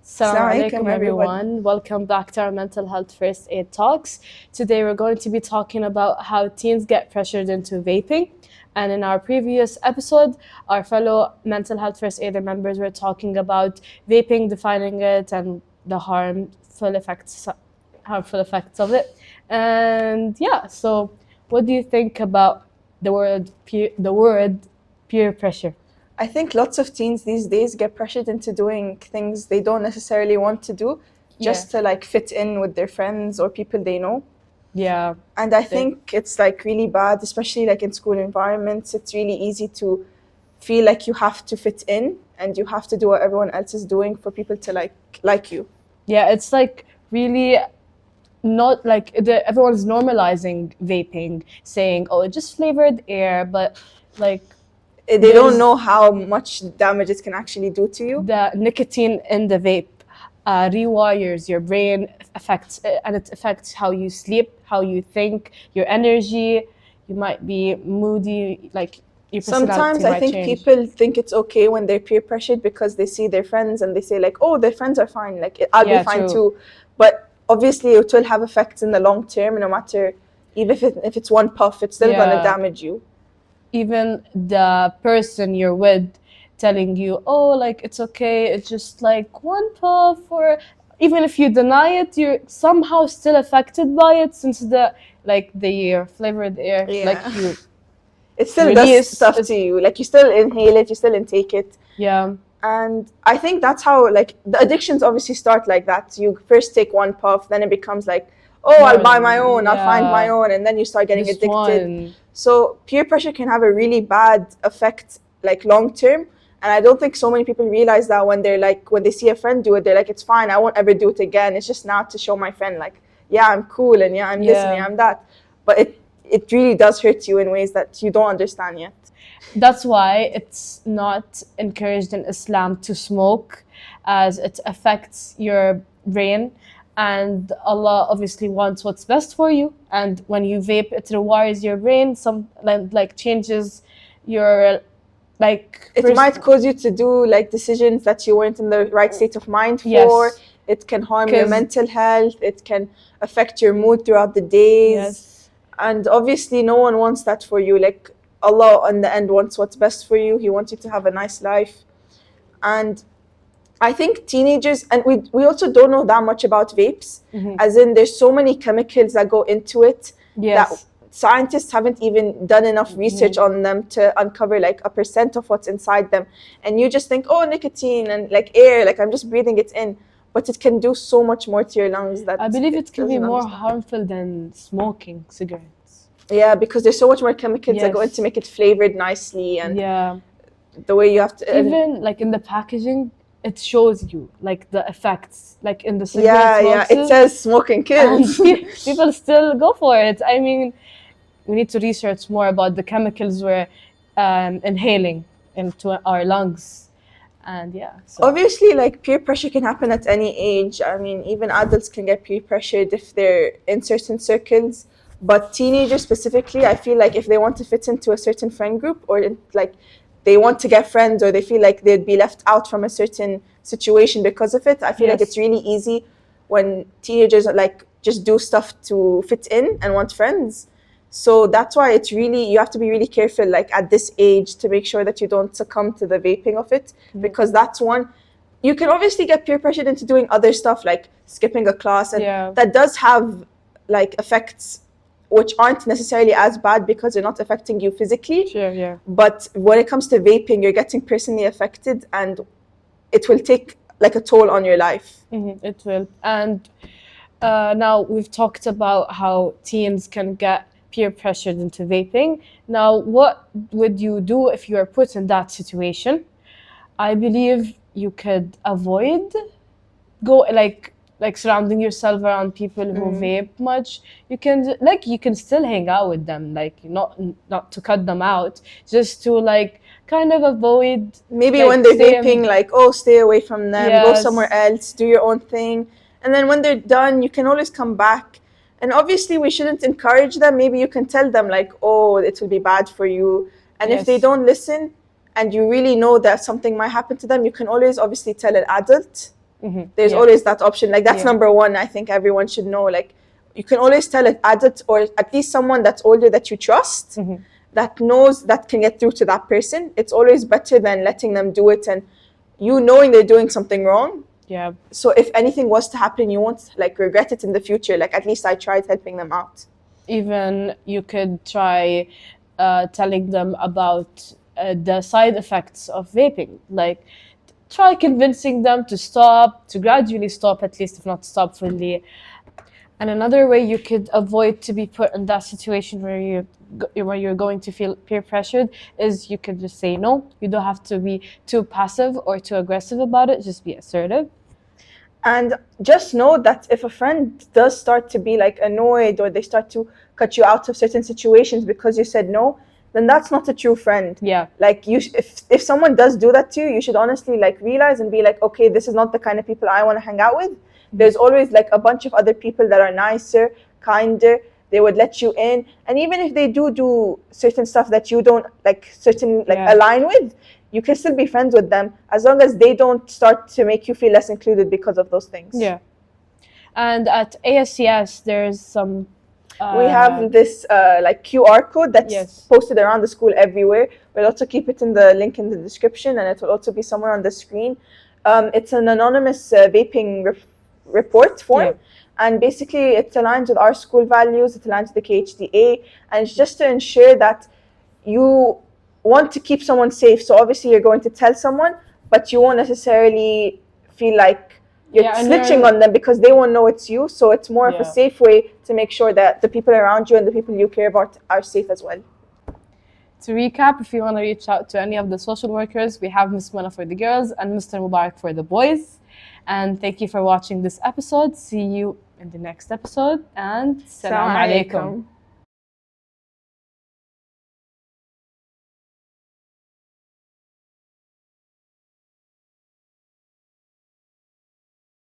Assalamu Assalamu alaikum alaikum, everyone. Welcome back to our Mental Health First Aid Talks. Today we're going to be talking about how teens get pressured into vaping. And in our previous episode, our fellow Mental Health First Aider members were talking about vaping, defining it, and the harmful effects of it. And yeah, so what do you think about the word peer pressure? I think lots of teens these days get pressured into doing things they don't necessarily want to do just to like fit in with their friends or people they know. Yeah. And I think it's like really bad, especially like in school environments. It's really easy to feel like you have to fit in and you have to do what everyone else is doing for people to like you. Yeah, it's like really not like everyone's normalizing vaping, saying, oh, it's just flavored air, but like they don't know how much damage it can actually do to you. The nicotine in the vape rewires your brain, and it affects how you sleep, how you think, your energy. You might be moody, like your personality Sometimes I think change. People think it's okay when they're peer pressured because they see their friends and they say like, oh, their friends are fine, like I'll be fine too. But obviously it will have effects in the long term, no matter, even if it's one puff, it's still going to damage you. Even the person you're with telling you, oh, like it's okay, it's just like one puff, or even if you deny it, you're somehow still affected by it, since the flavored air, like you it still does stuff to you, like you still inhale it, you still intake it. Yeah. And I think that's how like the addictions obviously start like that. You first take one puff, then it becomes like, oh, I'll buy my own, I'll find my own, and then you start getting addicted. So peer pressure can have a really bad effect, like long term. And I don't think so many people realize that when they see a friend do it, they're like, it's fine, I won't ever do it again. It's just now to show my friend, like, yeah, I'm cool, and yeah, I'm this, and yeah, I'm that. But it really does hurt you in ways that you don't understand yet. That's why it's not encouraged in Islam to smoke, as it affects your brain. And Allah obviously wants what's best for you. And when you vape, it rewires your brain, changes your it might cause you to do like decisions that you weren't in the right state of mind for. Yes. It can harm your mental health. It can affect your mood throughout the days. Yes. And obviously no one wants that for you. Like Allah in the end wants what's best for you. He wants you to have a nice life. And I think teenagers, and we also don't know that much about vapes, as in there's so many chemicals that go into it that scientists haven't even done enough research on them to uncover like a % of what's inside them. And you just think, oh, nicotine and like air, like I'm just breathing it in. But it can do so much more to your lungs that I believe it can be more harmful than smoking cigarettes. Yeah, because there's so much more chemicals that go in to make it flavored nicely, and the way you have to even like in the packaging, it shows you like the effects, like in the cigarette it says smoking kills. People still go for it. I mean, we need to research more about the chemicals we're inhaling into our lungs. And so obviously like peer pressure can happen at any age. I mean, even adults can get peer pressured if they're in certain circles, but teenagers specifically, I feel like if they want to fit into a certain friend group, or like they want to get friends, or they feel like they'd be left out from a certain situation because of it, I feel like it's really easy when teenagers like just do stuff to fit in and want friends. So that's why it's really, you have to be really careful like at this age to make sure that you don't succumb to the vaping of it, because that's one. You can obviously get peer pressured into doing other stuff like skipping a class, and that does have like effects which aren't necessarily as bad because they're not affecting you physically. But when it comes to vaping, you're getting personally affected, and it will take like a toll on your life. It will. And now we've talked about how teens can get peer pressured into vaping. Now, what would you do if you are put in that situation? I believe you could avoid surrounding yourself around people who vape much. You can still hang out with them, like not to cut them out, just to like kind of avoid. Maybe when they're vaping, like, oh, stay away from them, go somewhere else, do your own thing. And then when they're done, you can always come back. And obviously we shouldn't encourage them. Maybe you can tell them like, oh, it will be bad for you. And if they don't listen, and you really know that something might happen to them, you can always obviously tell an adult. There's Yeah. always that option. Like, that's Yeah. number one. I think everyone should know. Like, you can always tell an adult, or at least someone that's older that you trust, that knows that can get through to that person. It's always better than letting them do it and you knowing they're doing something wrong. Yeah. So if anything was to happen, you won't like regret it in the future. Like, at least I tried helping them out. Even you could try telling them about the side effects of vaping. Like, try convincing them to stop, to gradually stop, at least, if not stop fully. And another way you could avoid to be put in that situation where you're going to feel peer pressured is you could just say no. You don't have to be too passive or too aggressive about it. Just be assertive. And just know that if a friend does start to be like annoyed, or they start to cut you out of certain situations because you said no, then that's not a true friend. Yeah. Like, if someone does do that to you, you should honestly like realize and be like, okay, this is not the kind of people I want to hang out with. There's always like a bunch of other people that are nicer, kinder. They would let you in, and even if they do certain stuff that you don't like, align with, you can still be friends with them as long as they don't start to make you feel less included because of those things. Yeah. And at ASCS, there's some. We have this like QR code that's posted around the school everywhere. We'll also keep it in the link in the description, and it will also be somewhere on the screen. It's an anonymous vaping report form, and basically it aligns with our school values, it aligns with the KHDA, and it's just to ensure that you want to keep someone safe. So obviously you're going to tell someone, but you won't necessarily feel like you're snitching on them because they won't know it's you. So it's more of a safe way to make sure that the people around you and the people you care about are safe as well. To recap, if you want to reach out to any of the social workers, we have Ms. Mona for the girls and Mr. Mubarak for the boys. And thank you for watching this episode. See you in the next episode, and Salam alaikum.